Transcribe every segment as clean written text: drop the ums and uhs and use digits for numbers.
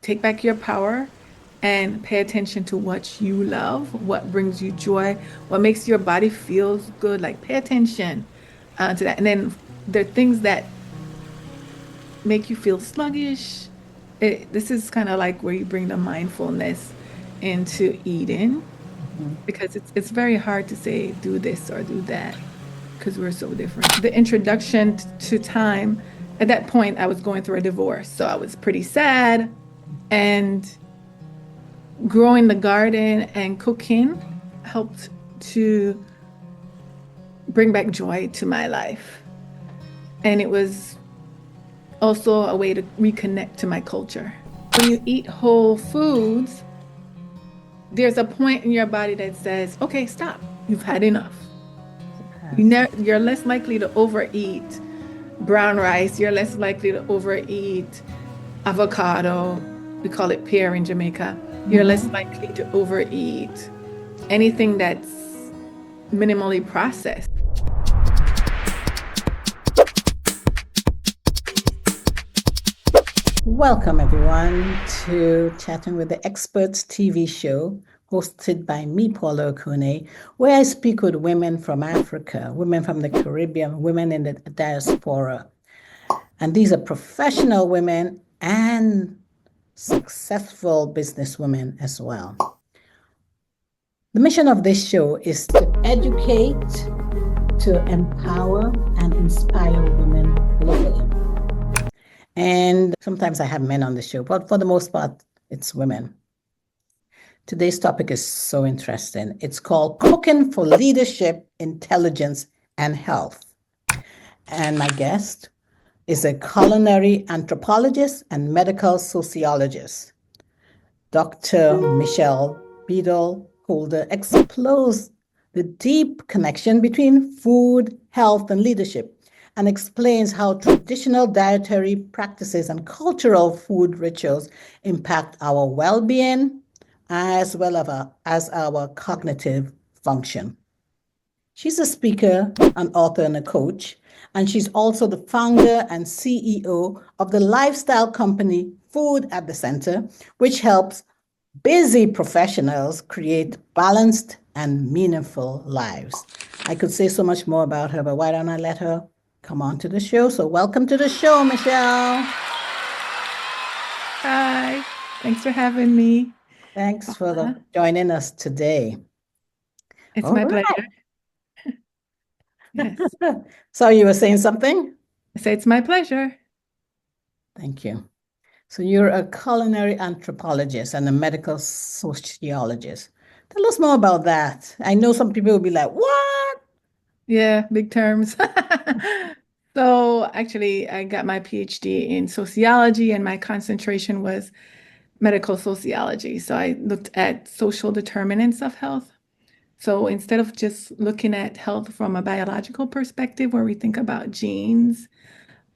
take back your power and pay attention to what you love, what brings you joy, what makes your body feel good. Like pay attention to that. And then there are things that make you feel sluggish. This is kind of like where you bring the mindfulness into eating Mhm. because it's very hard to say do this or do that because we're so different. The introduction to time, at that point, I was going through a divorce, so I was pretty sad, and growing the garden and cooking helped to bring back joy to my life. And it was also a way to reconnect to my culture. When you eat whole foods, there's a point in your body that says, okay, stop. You've had enough. Yes. You're less likely to overeat brown rice. You're less likely to overeat avocado. We call it pear in Jamaica. You're less Mhm. likely to overeat anything that's minimally processed. Welcome, everyone, to Chatting with the Experts TV show hosted by me, Paula Okonneh, where I speak with women from Africa, women from the Caribbean, women in the diaspora. And these are professional women and successful businesswomen as well. The mission of this show is to educate, to empower, and inspire women globally. And sometimes I have men on the show, but for the most part, it's women. Today's topic is so interesting. It's called Cooking for Leadership, Intelligence, and Health. And my guest is a culinary anthropologist and medical sociologist. Dr. Michelle Beadle Holder explores the deep connection between food, health, and leadership and explains how traditional dietary practices and cultural food rituals impact our well being as well as our cognitive function. She's a speaker, an author, and a coach, and she's also the founder and CEO of the lifestyle company Food at the Center, which helps busy professionals create balanced and meaningful lives. I could say so much more about her, but why don't I let her come on to the show? So, welcome to the show, Michelle. Hi, thanks for having me. Thanks for Paula. joining us today. It's All my right. pleasure. Yes, So, you were saying something? I say it's my pleasure. Thank you. So, you're a culinary anthropologist and a medical sociologist. Tell us more about that. I know some people will be like, what? Yeah, big terms. So actually, I got my PhD in sociology, and my concentration was medical sociology. So I looked at social determinants of health. So instead of just looking at health from a biological perspective, where we think about genes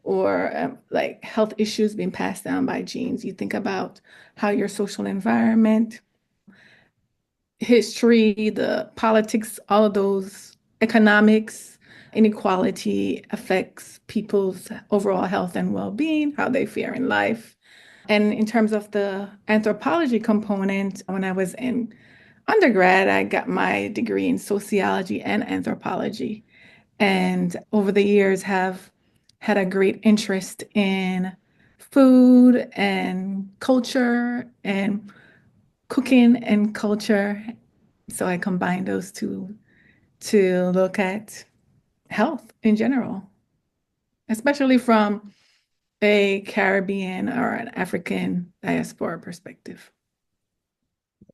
or like health issues being passed down by genes, you think about how your social environment, history, the politics, all of those economics, inequality affects people's overall health and well-being, how they fare in life. And in terms of the anthropology component, when I was in undergrad, I got my degree in sociology and anthropology. And over the years have had a great interest in food and culture and cooking and culture. So I combine those two to look at health in general, especially from a Caribbean or an African diaspora perspective.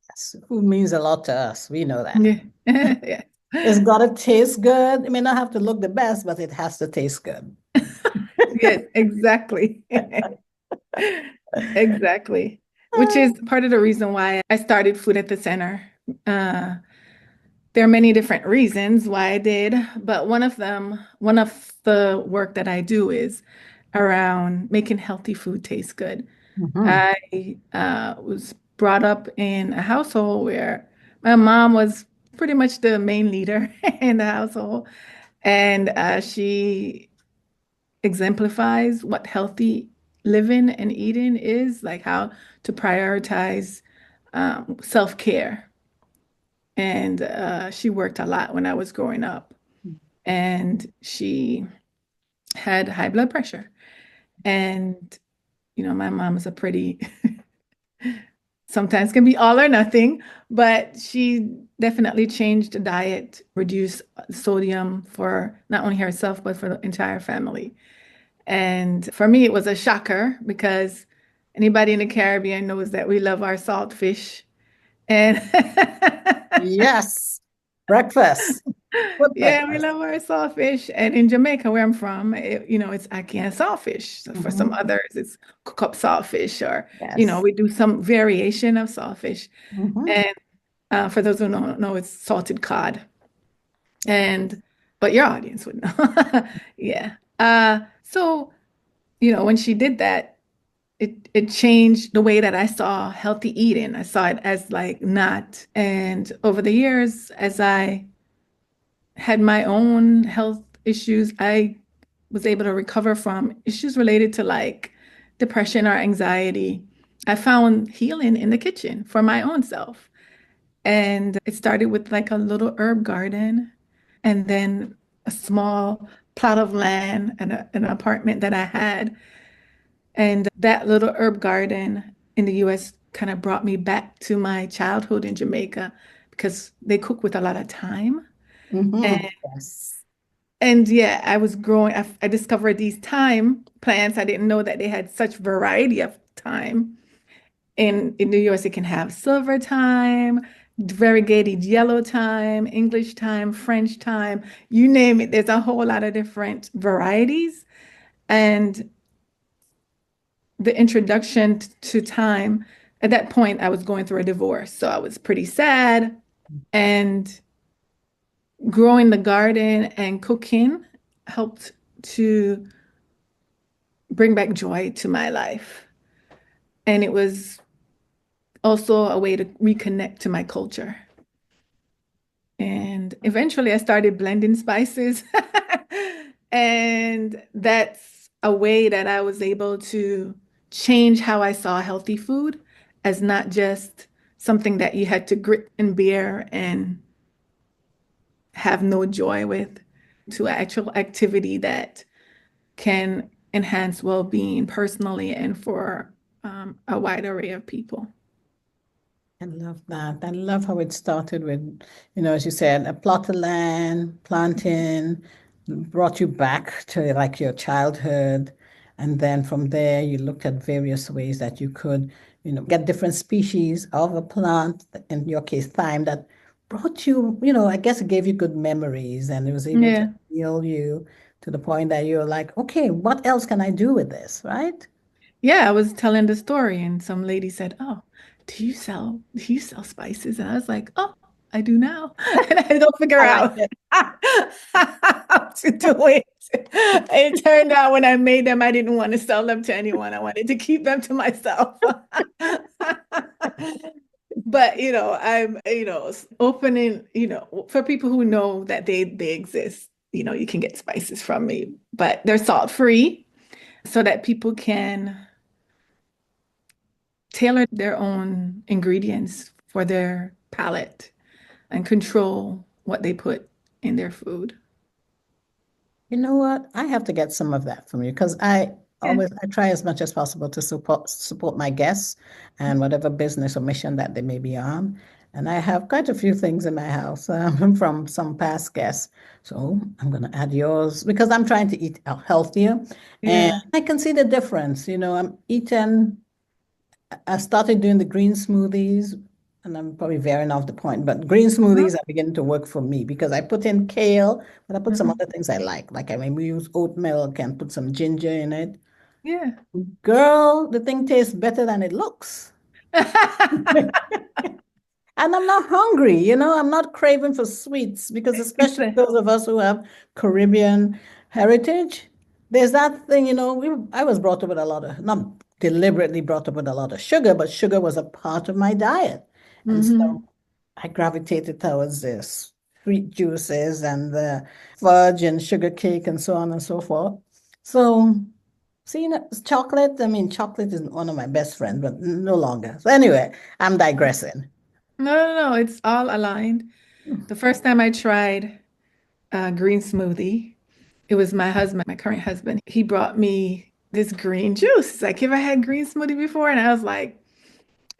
Yes, food means a lot to us. We know that. Yeah. Yeah. It's got to taste good. It may not have to look the best, but it has to taste good. Yes, exactly. Exactly. Which is part of the reason why I started Food at the Center. Uh, there are many different reasons why I did, but one of the work that I do is around making healthy food taste good. Mhm. I was brought up in a household where my mom was pretty much the main leader in the household, and she exemplifies what healthy living and eating is, like how to prioritize self-care. And she worked a lot when I was growing up, and she had high blood pressure. And, my mom is a pretty, sometimes can be all or nothing, but she definitely changed the diet, reduced sodium for not only herself, but for the entire family. And for me, it was a shocker because anybody in the Caribbean knows that we love our salt fish. And Yes. Breakfast. Good yeah, we breakfast. love our saltfish. And in Jamaica, where I'm from, it's ackee saltfish. So for some Mhm. others, it's cook up saltfish, or Yes. we do some variation of saltfish. Mhm. And for those who don't know, it's salted cod. And but your audience would know. Yeah. So, when she did that, it changed the way that I saw healthy eating. I saw it as like not. And over the years, as I had my own health issues, I was able to recover from issues related to like depression or anxiety. I found healing in the kitchen for my own self. And it started with like a little herb garden, and then a small plot of land and an apartment that I had. And that little herb garden in the US kind of brought me back to my childhood in Jamaica because they cook with a lot of thyme. And, Mhm. Yes. and yeah, I was growing, I discovered these thyme plants. I didn't know that they had such variety of thyme. In the US, it can have silver thyme, variegated yellow thyme, English thyme, French thyme, you name it. There's a whole lot of different varieties. And the introduction to thyme, at that point, I was going through a divorce. So I was pretty sad. And growing the garden and cooking helped to bring back joy to my life. And it was also a way to reconnect to my culture. And eventually I started blending spices. And that's a way that I was able to change how I saw healthy food as not just something that you had to grit and bear and have no joy with, to an actual activity that can enhance well-being personally and for a wide array of people. I love that. I love how it started with, as you said, a plot of land, planting, brought you back to like your childhood. And then from there, you looked at various ways that you could, get different species of a plant, in your case, thyme, that brought you, I guess it gave you good memories and it was able to Yeah. heal you to the point that you're like, okay, what else can I do with this, right? Yeah, I was telling the story and some lady said, "Oh, do you sell spices?" And I was like, "Oh, I do now." And I had to go figure I like out it. how to do it. It turned out when I made them, I didn't want to sell them to anyone. I wanted to keep them to myself. But I'm opening, for people who know that they exist, you can get spices from me, but they're salt free so that people can tailor their own ingredients for their palate and control what they put in their food. You know what? I have to get some of that from you because Yeah. I try as much as possible to support my guests and whatever business or mission that they may be on. And I have quite a few things in my house from some past guests. So I'm going to add yours because I'm trying to eat healthier and Yeah. I can see the difference. I started doing the green smoothies, and I'm probably veering off the point, but green Uh-huh. smoothies are beginning to work for me because I put in kale, but I put some Uh-huh. other things I like. Like I maybe use oat milk and put some ginger in it. Yeah. Girl, the thing tastes better than it looks. And I'm not hungry, I'm not craving for sweets because It's especially a, those of us who have Caribbean heritage, there's that thing, I was brought up with a lot of, not deliberately brought up with a lot of sugar, but sugar was a part of my diet. And so hmm I gravitated towards this sweet juices and the fudge and sugar cake and so on and so forth. So See, chocolate, I mean, chocolate is one of my best friends, but no longer. So anyway, I'm digressing. No, no, no, it's all aligned. The first time I tried green smoothie, it was my husband, my current husband. He brought me this green juice. He's like, have I had green smoothie before? And I was like,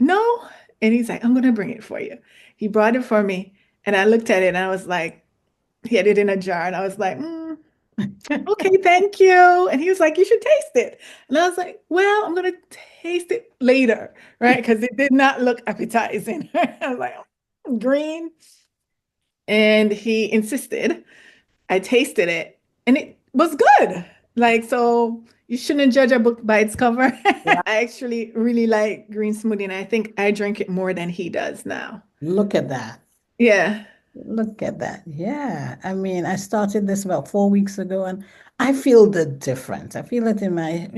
no. And he's like, I'm gonna bring it for you. He brought it for me, and I looked at it and I was like, he had it in a jar, and I was like, okay, thank you. And he was like, you should taste it. And I was like, well, I'm gonna taste it later, right? Because it did not look appetizing. I was like, green. And he insisted. I tasted it and it was good. Like, so you shouldn't judge a book by its cover. Yeah. I actually really like green smoothie, and I think I drink it more than he does now. Look at that. Yeah. Look at that. Yeah. I mean, I started this about 4 weeks ago and I feel the difference. I feel it in my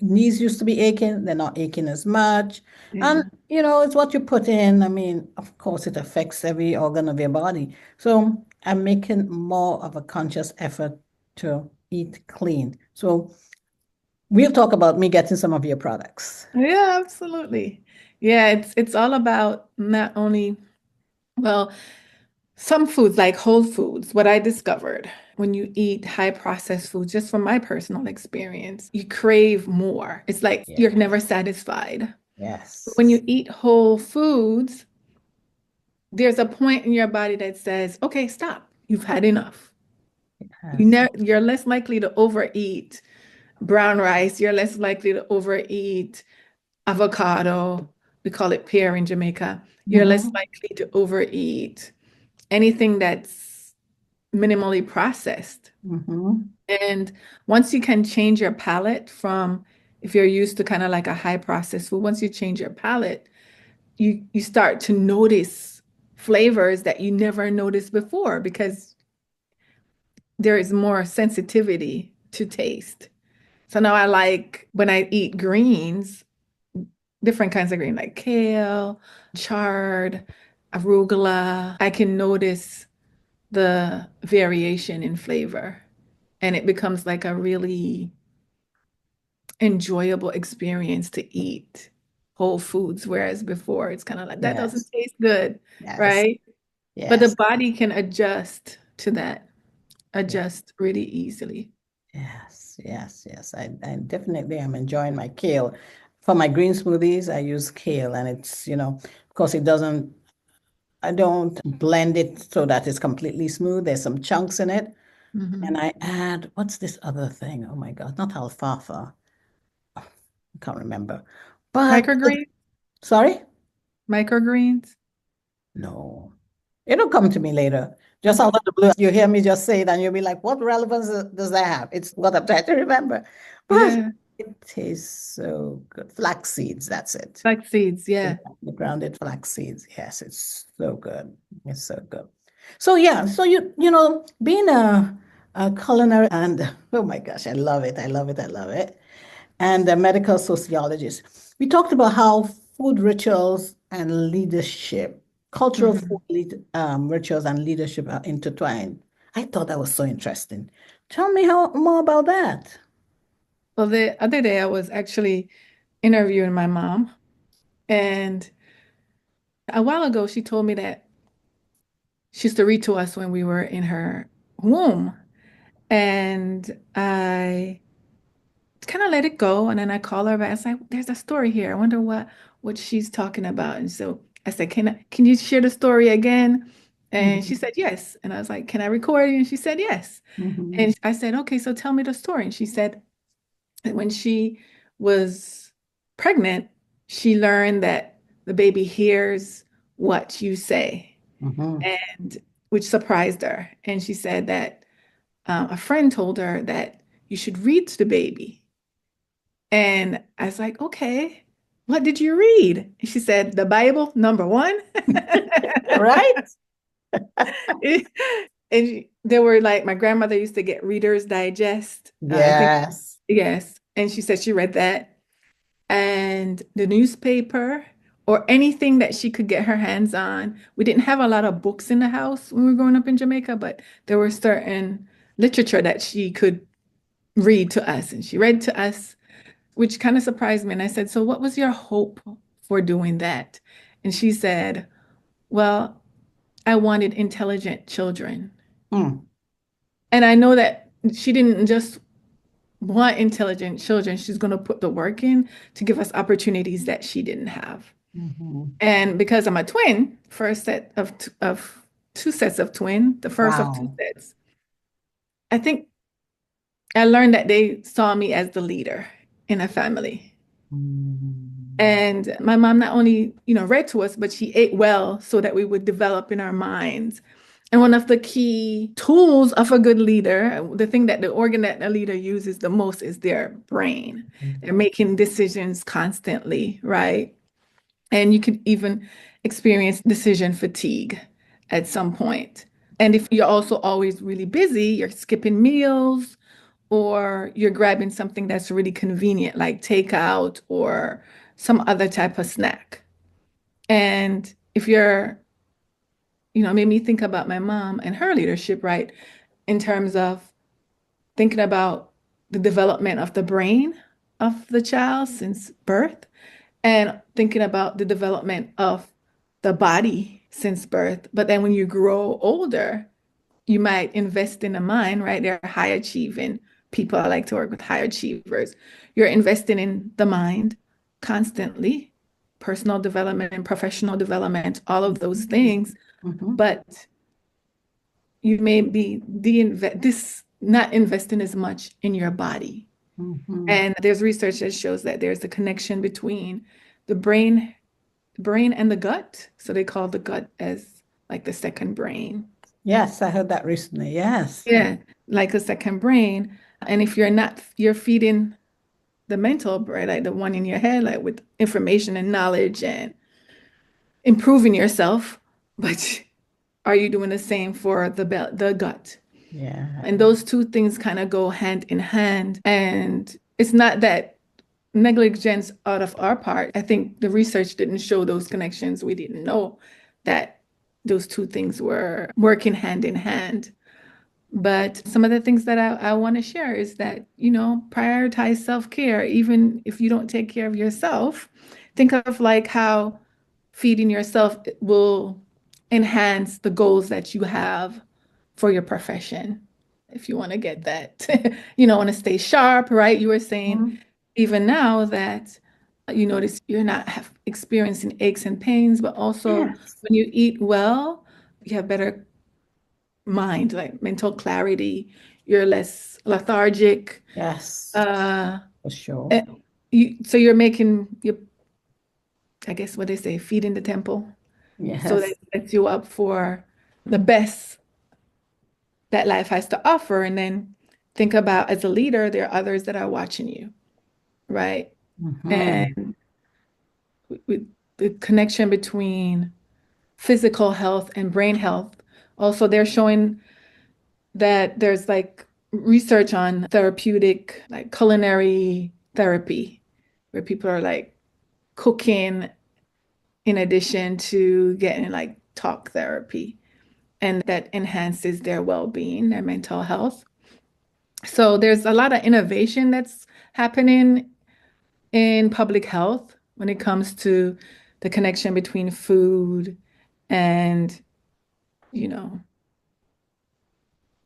knees used to be aching. They're not aching as much. And, Yeah. it's what you put in. I mean, of course, it affects every organ of your body. So I'm making more of a conscious effort to eat clean. So we'll talk about me getting some of your products. Yeah, absolutely. Yeah, it's all about not only, well, some foods like whole foods, what I discovered when you eat high processed foods, just from my personal experience, you crave more. It's like Yeah. you're never satisfied. When Yes. you eat whole foods, there's a point in your body that says, okay, stop. You've had enough. Yes. You're less likely to overeat brown rice. You're less likely to overeat avocado. We call it pear in Jamaica. You're less Mhm. likely to overeat anything that's minimally processed. Mhm. And once you can change your palate from, if you're used to kind of like a high processed food, once you change your palate, you start to notice flavors that you never noticed before because there is more sensitivity to taste. So now I like when I eat greens, different kinds of green like kale, chard, arugula, I can notice the variation in flavor and it becomes like a really enjoyable experience to eat whole foods, whereas before it's kind of like that doesn't Yes. taste good, Yes. right? But the Yes. body can adjust to that, Yeah. adjust really easily. Yes. Yes. Yes. I definitely am enjoying my kale. For my green smoothies, I use kale and of course I don't blend it so that it's completely smooth. There's some chunks in it. And Mhm. I add, what's this other thing? Oh my God, not alfalfa. I can't remember. But Microgreens, sorry? microgreens. No. It'll come to me later. Just Okay. out of the blue, you hear me just say it, and you'll be like, what relevance does that have? It's what I'm trying to remember. But Yeah. it tastes so good. Flax seeds, that's it. Flax seeds. Yeah, Yeah. the grounded flax seeds. Yes, it's so good. It's so good. So yeah, so being a culinary and oh my gosh, I love it. I love it. I love it. And a medical sociologist. We talked about how food rituals and leadership, cultural food Mhm. rituals and leadership are intertwined. I thought that was so interesting. Tell me how more about that. Well, the other day I was actually interviewing my mom, and a while ago she told me that she used to read to us when we were in her womb. And I kind of let it go. And then I call her back. I was like, there's a story here. I wonder what she's talking about. And so I said, can you share the story again? And she Mhm. said, yes. And I was like, can I record it? And she said, yes. Mhm. And I said, okay, so tell me the story. And she said that when she was pregnant, she learned that the baby hears what you say, Mhm. and which surprised her. And she said that a friend told her that you should read to the baby. And I was like, okay, what did you read? And she said, the Bible, number one. Right? And there were like, my grandmother used to get Reader's Digest. I think, Yes. yes. And she said she read that. And the newspaper or anything that she could get her hands on. We didn't have a lot of books in the house when we were growing up in Jamaica, but there were certain literature that she could read to us. And she read to us, which kind of surprised me. And I said, "So what was your hope for doing that?" And she said, "Well, I wanted intelligent children." Mm, And I know that she didn't just want intelligent children. She's going to put the work in to give us opportunities that she didn't have. mhm. And because I'm a twin, first set of two sets of twin, the first of two Wow. sets, I think I learned that they saw me as the leader in a family. Mm, And my mom not only, read to us, but she ate well so that we would develop in our minds. And one of the key tools of a good leader, the thing that the organ that a leader uses the most is their brain. They're making decisions constantly, right? And you could even experience decision fatigue at some point. And if you're also always really busy, you're skipping meals or you're grabbing something that's really convenient, like takeout or some other type of snack. And if you're, made me think about my mom and her leadership, right? In terms of thinking about the development of the brain of the child since birth and thinking about the development of the body since birth. But then when you grow older, you might invest in the mind, right? They're high achieving people. I like to work with high achievers. You're investing in the mind constantly, personal development and professional development, all of those things. mhm, But you may be not investing as much in your body. mhm. And there's research that shows that there's a connection between the brain and the gut. So they call the gut as like the second brain. Yes, I heard that recently. Yes. Yeah, like a second brain. And if you're feeding the mental brain, like the one in your head, like with information and knowledge and improving yourself, but are you doing the same for the gut? Yeah. And those two things kind of go hand in hand. And it's not that negligence out of our part. I think the research didn't show those connections. We didn't know that those two things were working hand in hand. But some of the things that I want to share is that, prioritize self-care, even if you don't take care of yourself. Think of like how feeding yourself will enhance the goals that you have for your profession. If you want to get that, want to stay sharp, right? You were saying Mhm. even now that you notice you're not experiencing aches and pains, but also Yes. when you eat well, you have better mind, like mental clarity. You're less lethargic. Yes, Uh, for sure. and so you're making I guess what they say, feeding the temple. So that Yes. sets you up for the best that life has to offer. And then think about as a leader, there are others that are watching you, right? Mhm. And with the connection between physical health and brain health. Also, they're showing that there's like research on therapeutic, like culinary therapy, where people are like cooking in addition to getting like talk therapy, and that enhances their well-being, their mental health. So there's a lot of innovation that's happening in public health when it comes to the connection between food and, you know,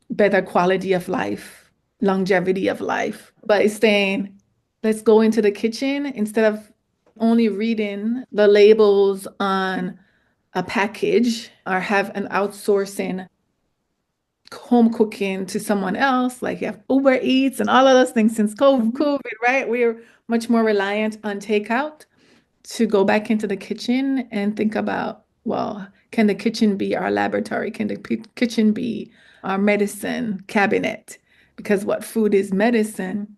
better quality of life, longevity of life. But it's saying, let's go into the kitchen instead of only reading the labels on a package or have an outsourcing home cooking to someone else, like you have Uber Eats and all of those things since Mhm. COVID, right? We're much more reliant on takeout to go back into the kitchen and think about, well, can the kitchen be our laboratory? Can the kitchen be our medicine cabinet? Because what food is medicine,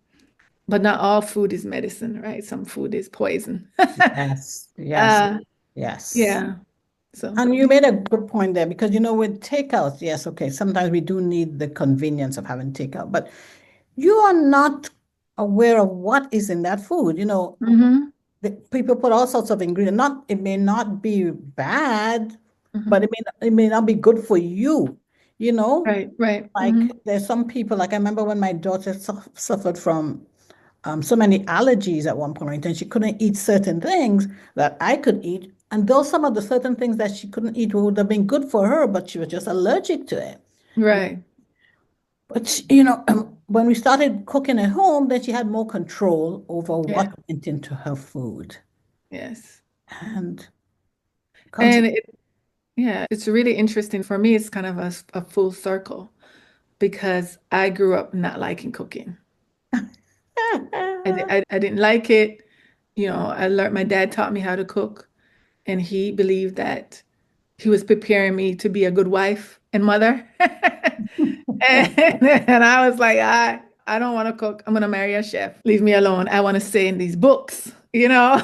but not all food is medicine, right? Some food is poison. Yes. Yes. Uh, Yes. yeah. So, And you made a good point there because, with takeout, yes, okay, sometimes we do need the convenience of having takeout, but you are not aware of what is in that food. mhm, People put all sorts of ingredients. It may not be bad, but mhm, it may not be good for you. you know? Right, right. Like there's some people, like I remember when my daughter suffered from so many allergies at one point, and she couldn't eat certain things that I could eat. And those some of the certain things that she couldn't eat would have been good for her, but she was just allergic to it. Right. But when we started cooking at home, then she had more control over Yeah. what went into her food. Yes. And come to And yeah, it's really interesting. For me, it's kind of a full circle because I grew up not liking cooking. I didn't like it. I learned my dad taught me how to cook, and he believed that he was preparing me to be a good wife and mother. And I was like, I don't want to cook. I'm going to marry a chef. Leave me alone. I want to stay in these books, you know?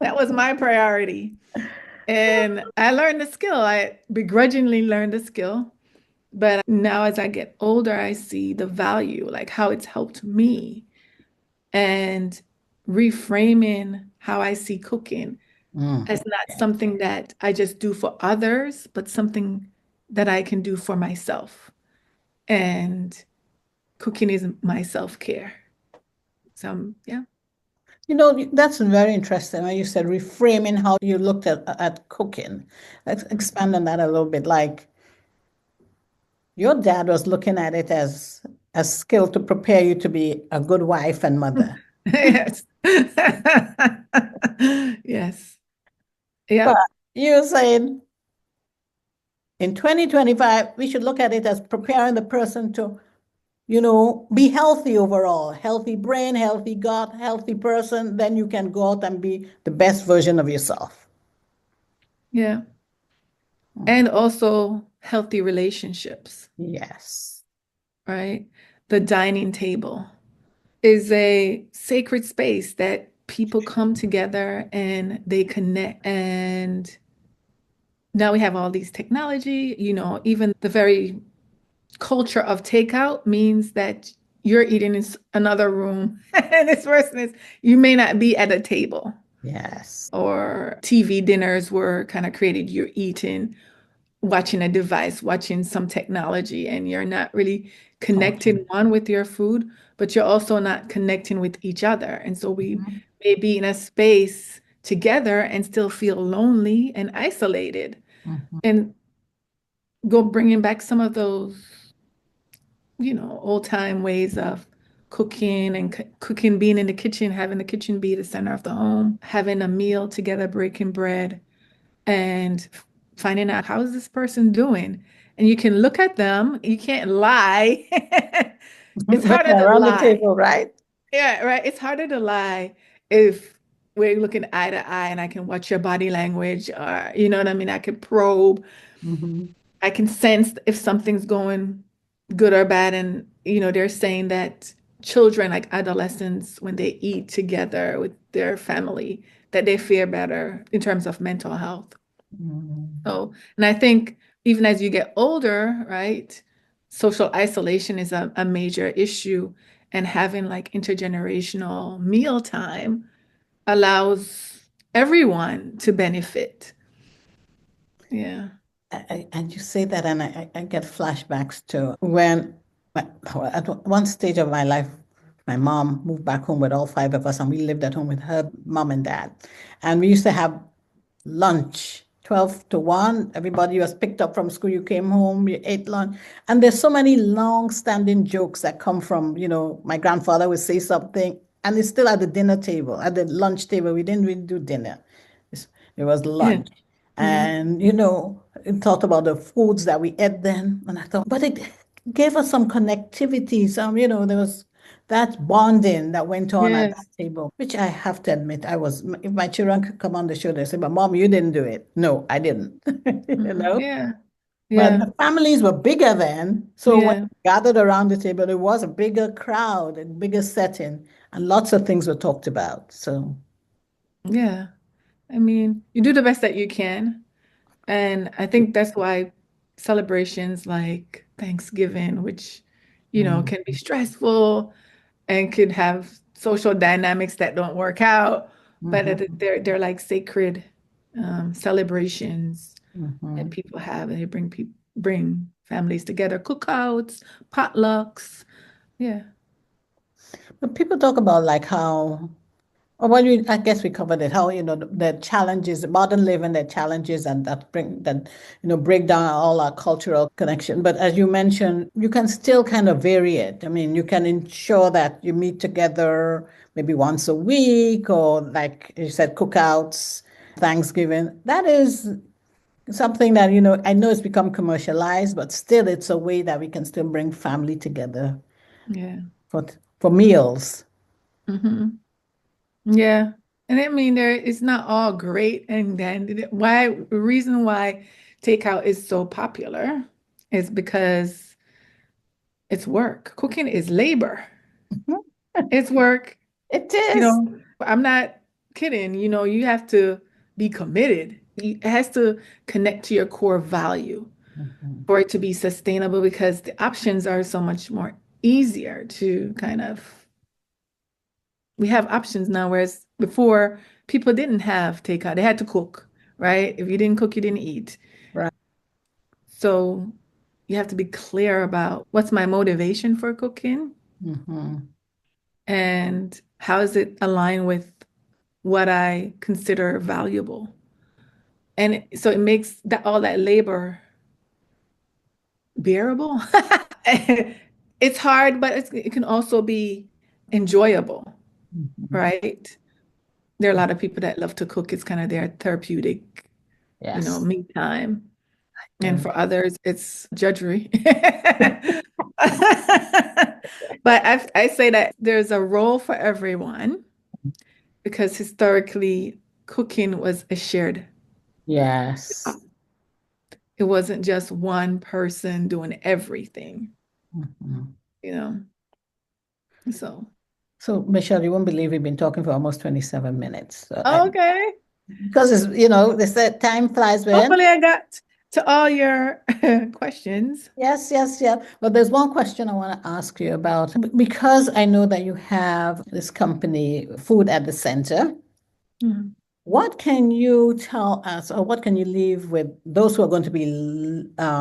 That was my priority. And I learned the skill. I begrudgingly learned the skill. But now as I get older, I see the value, like how it's helped me and reframing how I see cooking Mm, as not yeah. something that I just do for others, but something that I can do for myself. And cooking is my self-care. So, yeah. That's very interesting when you said reframing how you looked at cooking. Let's expand on that a little bit. Like your dad was looking at it as a skill to prepare you to be a good wife and mother. Yes. Yes. But Yep. you're saying in 2025, we should look at it as preparing the person to, be healthy overall, healthy brain, healthy gut, healthy person. Then you can go out and be the best version of yourself. Yeah. Mm, And also healthy relationships, yes. right? The dining table is a sacred space that people come together and they connect. And now we have all these technology, even the very culture of takeout means that you're eating in another room and this person is, you may not be at a table. Yes. Or TV dinners were kind of created. You're eating, watching a device, watching some technology, and you're not really connected Talking. one with your food, but you're also not connecting with each other. And so we Mhm, may be in a space together and still feel lonely and isolated. mhm, And go bringing back some of those, old time ways of cooking and cooking, being in the kitchen, having the kitchen be the center of the home, having a meal together, breaking bread and finding out how is this person doing. And you can look at them, you can't lie. It's When harder you're to around the lie. table, right? Yeah, right. It's harder to lie if we're looking eye to eye and I can watch your body language or you know what I mean? I can probe. Mhm. I can sense if something's going good or bad. And they're saying that children, like adolescents, when they eat together with their family, that they fare better in terms of mental health. Mhm. So, and I think even as you get older, right, social isolation is a major issue. And having like intergenerational mealtime allows everyone to benefit. Yeah. And you say that, and I get flashbacks to when, at one stage of my life, my mom moved back home with all five of us, and we lived at home with her mom and dad. And we used to have lunch, 12 to 1. Everybody was picked up from school. You came home, you ate lunch. And there's so many long-standing jokes that come from, my grandfather would say something, and it's still at the dinner table, at the lunch table. We didn't really do dinner. It was Yeah. lunch. Mhm. And, it thought about the foods that we ate then. And I thought, but it gave us some connectivity. There was that bonding that went on at that Yes. table, which I have to admit, if my children could come on the show, they say, but mom, you didn't do it. No, I didn't, you Mhm. know? Yeah. But Yeah. the families were bigger then. So when Yeah. we gathered around the table, it was a bigger crowd and bigger setting, and lots of things were talked about. So, Yeah. I mean, you do the best that you can. And I think that's why celebrations like Thanksgiving, which, mm, can be stressful and could have social dynamics that don't work out, but mhm, they're like sacred celebrations that mhm. people have, and they bring people bring families together, cookouts, potlucks. Yeah. But people talk about like how, or well, I guess we covered it, how, the challenges, modern living, the challenges and that, break down all our cultural connection. But as you mentioned, you can still kind of vary it. I mean, you can ensure that you meet together maybe once a week, or like you said, cookouts, Thanksgiving. That is something that, I know it's become commercialized, but still it's a way that we can still bring family together Yeah. for for meals. Hmm. Yeah. And I mean, it's not all great. And then the reason why takeout is so popular is because it's work. Cooking is labor. Mhm. It's work. It You is. know, I'm not kidding. You have to be committed. It has to connect to your core value Mhm. for it to be sustainable because the options are so much more easier to kind of, we have options now, whereas before people didn't have takeout. They had to cook, right? If you didn't cook, you didn't eat. Right. So you have to be clear about what's my motivation for cooking Mhm. and how does it align with what I consider valuable. And so it makes that all that labor bearable. It's hard, but it can also be enjoyable, Mhm. right? There are a lot of people that love to cook. It's kind of their therapeutic, Yes. me time. And Yeah. for others, it's drudgery. But I say that there's a role for everyone because historically, cooking was a shared. Yes. It wasn't just one person doing everything, Mhm. you know. So, So, Michelle, you won't believe we've been talking for almost 27 minutes. So okay. because they said time flies when. Hopefully I got to all your questions. Yes, yes, yeah. But there's one question I want to ask you about because I know that you have this company, Food at the Center. Mhm. What can you tell us, or what can you leave with those who are going to be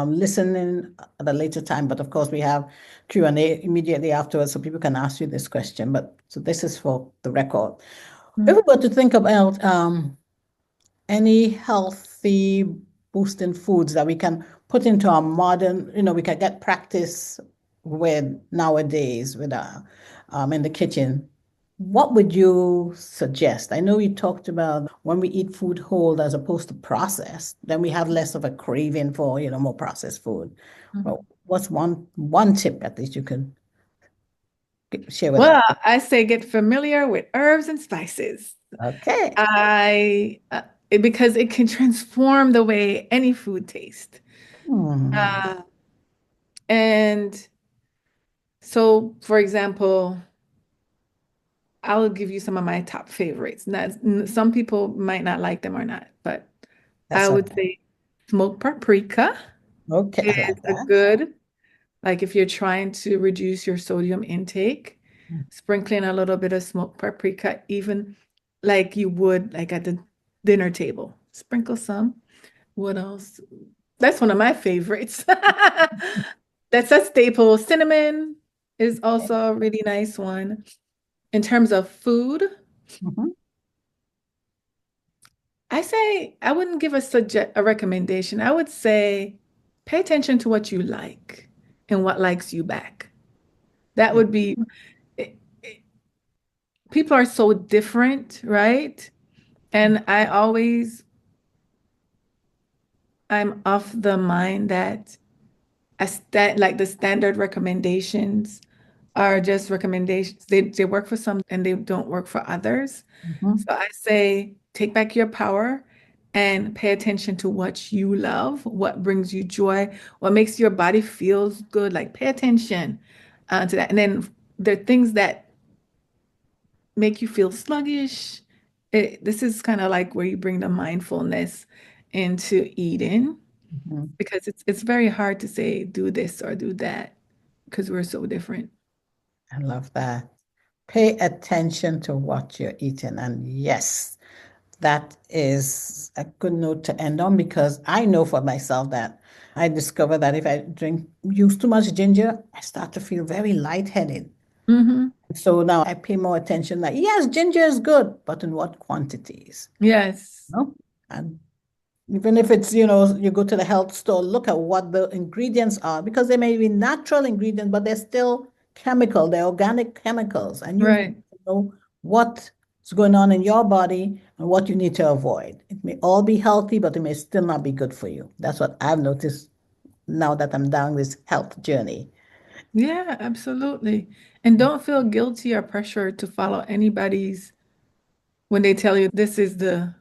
listening at a later time? But of course, we have Q&A immediately afterwards, so people can ask you this question. But so this is for the record. If we Mhm. were to think about any healthy boosting foods that we can put into our modern, we can get practice with nowadays with in the kitchen. What would you suggest? I know you talked about when we eat food whole as opposed to processed, then we have less of a craving for, more processed food. Well, what's one tip at least you could share with us? Well, I say get familiar with herbs and spices. Okay. I because it can transform the way any food tastes. Hmm. Uh, and so, for example, I'll give you some of my top favorites. Now, some people might not like them or not, but I That's would okay. say smoked paprika Okay, I is like a that. good, like if you're trying to reduce your sodium intake, sprinkling a little bit of smoked paprika, even like you would like at the dinner table. Sprinkle some. What else? That's one of my favorites. That's a staple. Cinnamon is also a really nice one. In terms of food, Mhm. I say I wouldn't give a recommendation. I would say pay attention to what you like and what likes you back. That Yeah. would be it- it- people are so different, right? And I'm of the mind that like the standard recommendations are just recommendations. They work for some and they don't work for others. So Mhm. I say take back your power and pay attention to what you love, what brings you joy, what makes your body feels good. Like pay attention to that. And then there are things that make you feel sluggish. This is kind of like where you bring the mindfulness into eating Mhm. because it's very hard to say do this or do that because we're so different. I love that. Pay attention to what you're eating. And yes, that is a good note to end on because I know for myself that I discovered that if I use too much ginger, I start to feel very lightheaded. Hmm. So now I pay more attention that yes, ginger is good, but in what quantities? Yes. No? And even if it's, you go to the health store, look at what the ingredients are because they may be natural ingredients, but they're still chemical, they're organic chemicals. And you need Right. to know what's going on in your body and what you need to avoid. It may all be healthy, but it may still not be good for you. That's what I've noticed now that I'm down this health journey. Yeah, absolutely. And don't feel guilty or pressure to follow anybody's when they tell you this is the,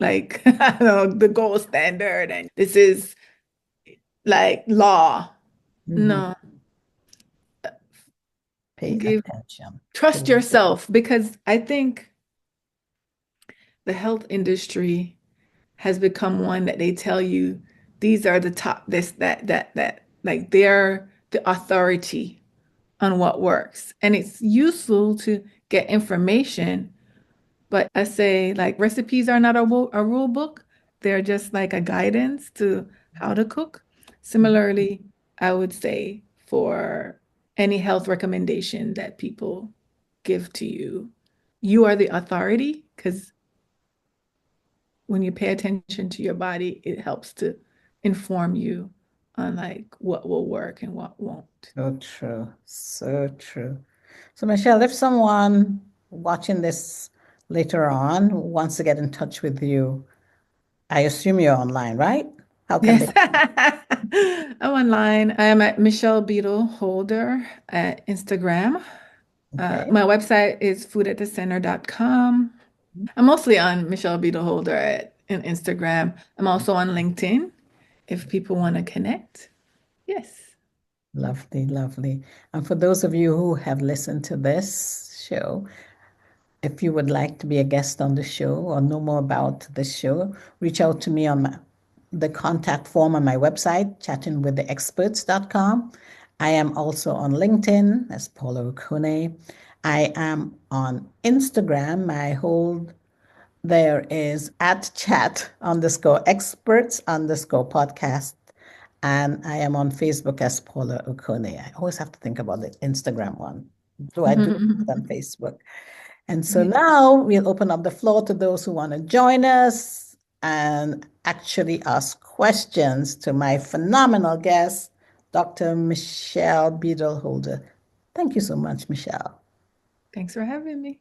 like, I don't know, the gold standard and this is like law. Mhm. No, Pay give attention to trust what. yourself because I think the health industry has become one that they tell you these are the top this that like they're the authority on what works. And it's useful to get information, but I say like recipes are not a rule book. They're just like a guidance to how to cook. Similarly, I would say for any health recommendation that people give to you, you are the authority because when you pay attention to your body, it helps to inform you on like what will work and what won't. So true. So true. So, Michelle, if someone watching this later on wants to get in touch with you, I assume you're online, right? How can Yes. they? I'm online. I am at Michelle Beadle Holder at Instagram. Okay. My website is foodatthecenter.com. I'm mostly on Michelle Beadle Holder in Instagram. I'm also on LinkedIn if people want to connect. Yes. Lovely, lovely. And for those of you who have listened to this show, if you would like to be a guest on the show or know more about the show, reach out to me on the contact form on my website, chattingwiththeexperts.com. I am also on LinkedIn as Paula Okonneh. I am on Instagram. I hold there is at chat underscore experts underscore podcast. And I am on Facebook as Paula Okonneh. I always have to think about the Instagram one. Do I do it on Facebook? And so Yeah. now we'll open up the floor to those who want to join us and actually ask questions to my phenomenal guest, Dr. Michelle Beadle Holder. Thank you so much, Michelle. Thanks for having me.